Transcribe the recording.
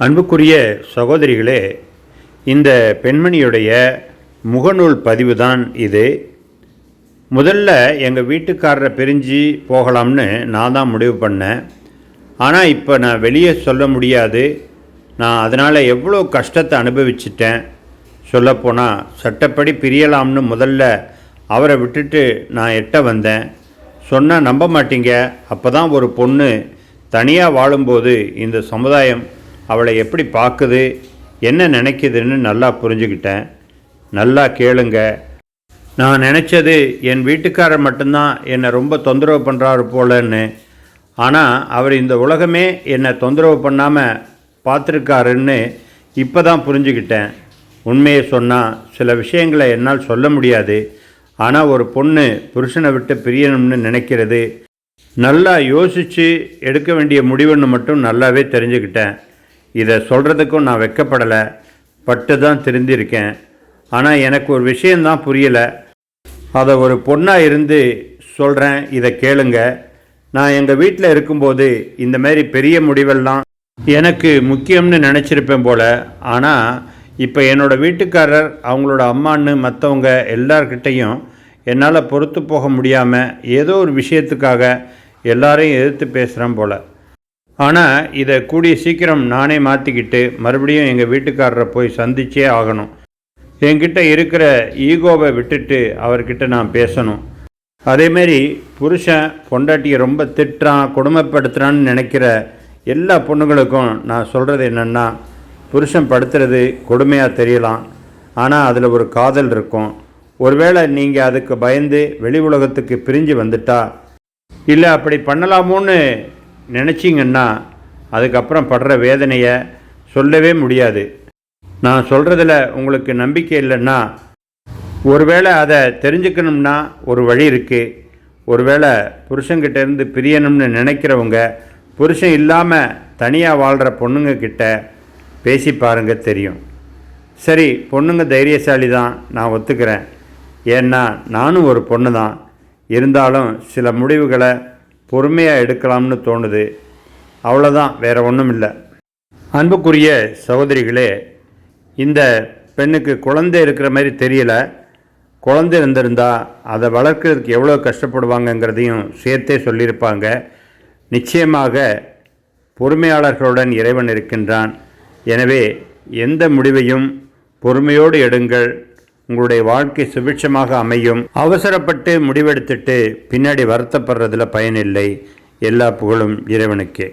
அன்புக்குரிய சகோதரிகளே, இந்த பெண்மணியுடைய முகநூல் பதிவு தான் இது. முதல்ல எங்கள் வீட்டுக்காரரை பிரிஞ்சு போகலாம்னு நான் தான் முடிவு பண்ணேன். ஆனால் இப்போ நான் வெளியே சொல்ல முடியாது. நான் அதனால் எவ்வளோ கஷ்டத்தை அனுபவிச்சிட்டேன். சொல்லப்போனால் சட்டப்படி பிரியலாம்னு முதல்ல அவரை விட்டுட்டு நான் எட்ட வந்தேன். சொன்னால் நம்ப மாட்டீங்க. அப்போ தான் ஒரு பொண்ணு தனியாக வாழும்போது இந்த சமுதாயம் அவளை எப்படி பார்க்குது, என்ன நினைக்குதுன்னு நல்லா புரிஞ்சுக்கிட்டேன். நல்லா கேளுங்க. நான் நினச்சது என் வீட்டுக்காரர் மட்டும்தான் என்னை ரொம்ப தொந்தரவு பண்ணுறாரு போலன்னு. ஆனால் அவர் இந்த உலகமே என்னை தொந்தரவு பண்ணாமல் பார்த்துருக்காருன்னு இப்போ தான் புரிஞ்சுக்கிட்டேன். உண்மையை சொன்னால் சில விஷயங்களை என்னால் சொல்ல முடியாது. ஆனால் ஒரு பொண்ணு புருஷனை விட்டு பிரியணும்னு நினைக்கிறது நல்லா யோசித்து எடுக்க வேண்டிய முடிவுன்னு மட்டும் நல்லாவே தெரிஞ்சுக்கிட்டேன். இதை சொல்கிறதுக்கும் நான் வெட்கப்படலை, பட்டு தான் திருந்திருக்கேன். ஆனால் எனக்கு ஒரு விஷயந்தான் புரியலை. அதை ஒரு பொண்ணாக இருந்து சொல்கிறேன், இதை கேளுங்க. நான் எங்கள் வீட்டில் இருக்கும்போது இந்த மாதிரி பெரிய முடிவெல்லாம் எனக்கு முக்கியம்னு நினச்சிருப்பேன் போல். ஆனால் இப்போ என்னோடய வீட்டுக்காரர், அவங்களோட அம்மான்னு மற்றவங்க எல்லார்கிட்டையும் என்னால் பொறுத்து போக முடியாமல் ஏதோ ஒரு விஷயத்துக்காக எல்லாரையும் எதிர்த்து பேசுகிறேன் போல். ஆனால் இதை கூடிய சீக்கிரம் நானே மாற்றிக்கிட்டு மறுபடியும் எங்கள் வீட்டுக்காரரை போய் சந்திச்சே ஆகணும். என்கிட்ட இருக்கிற ஈகோவை விட்டுட்டு அவர்கிட்ட நான் பேசணும். அதேமாரி புருஷன் பொண்டாட்டியை ரொம்ப திட்டுறான், கொடுமைப்படுத்துகிறான்னு நினைக்கிற எல்லா பொண்ணுங்களுக்கும் நான் சொல்கிறது என்னென்னா, புருஷன் படுத்துறது கொடுமையாக தெரியலாம், ஆனால் அதில் ஒரு காதல் இருக்கும். ஒருவேளை நீங்கள் அதுக்கு பயந்து வெளி உலகத்துக்கு பிரிஞ்சு வந்துட்டா, இல்லை அப்படி பண்ணலாமோன்னு நினச்சிங்கன்னா அதுக்கப்புறம் படுற வேதனையை சொல்லவே முடியாது. நான் சொல்கிறதில் உங்களுக்கு நம்பிக்கை இல்லைன்னா, ஒருவேளை அதை தெரிஞ்சுக்கணும்னா ஒரு வழி இருக்குது. ஒருவேளை புருஷன்கிட்டேருந்து பிரியணும்னு நினைக்கிறவங்க புருஷன் இல்லாமல் தனியாக வாழ்கிற பொண்ணுங்கக்கிட்ட பேசி பாருங்க, தெரியும். சரி, பொண்ணுங்க தைரியசாலி தான், நான் ஒத்துக்கிறேன். ஏன்னா நானும் ஒரு பொண்ணு தான். இருந்தாலும் சில முடிவுகளை பொறுமையாக எடுக்கலாம்னு தோணுது. அவ்வளோதான், வேறு ஒன்றும் இல்லை. அன்புக்குரிய சகோதரிகளே, இந்த பெண்ணுக்கு குழந்தை இருக்கிற மாதிரி தெரியலை. குழந்தை இருந்திருந்தா அதை வளர்க்குறதுக்கு எவ்வளோ கஷ்டப்படுவாங்கங்கிறதையும் சேர்த்தே சொல்லியிருப்பாங்க. நிச்சயமாக பொறுமையாளர்களுடன் இறைவன் இருக்கின்றான். எனவே எந்த முடிவையும் பொறுமையோடு எடுங்கள். உங்களுடைய வாழ்க்கை சுபிட்சமாக அமையும். அவசரப்பட்டு முடிவெடுத்துட்டு பின்னாடி வருத்தப்படுறதுல பயனில்லை. எல்லா புகழும் இறைவனுக்கே.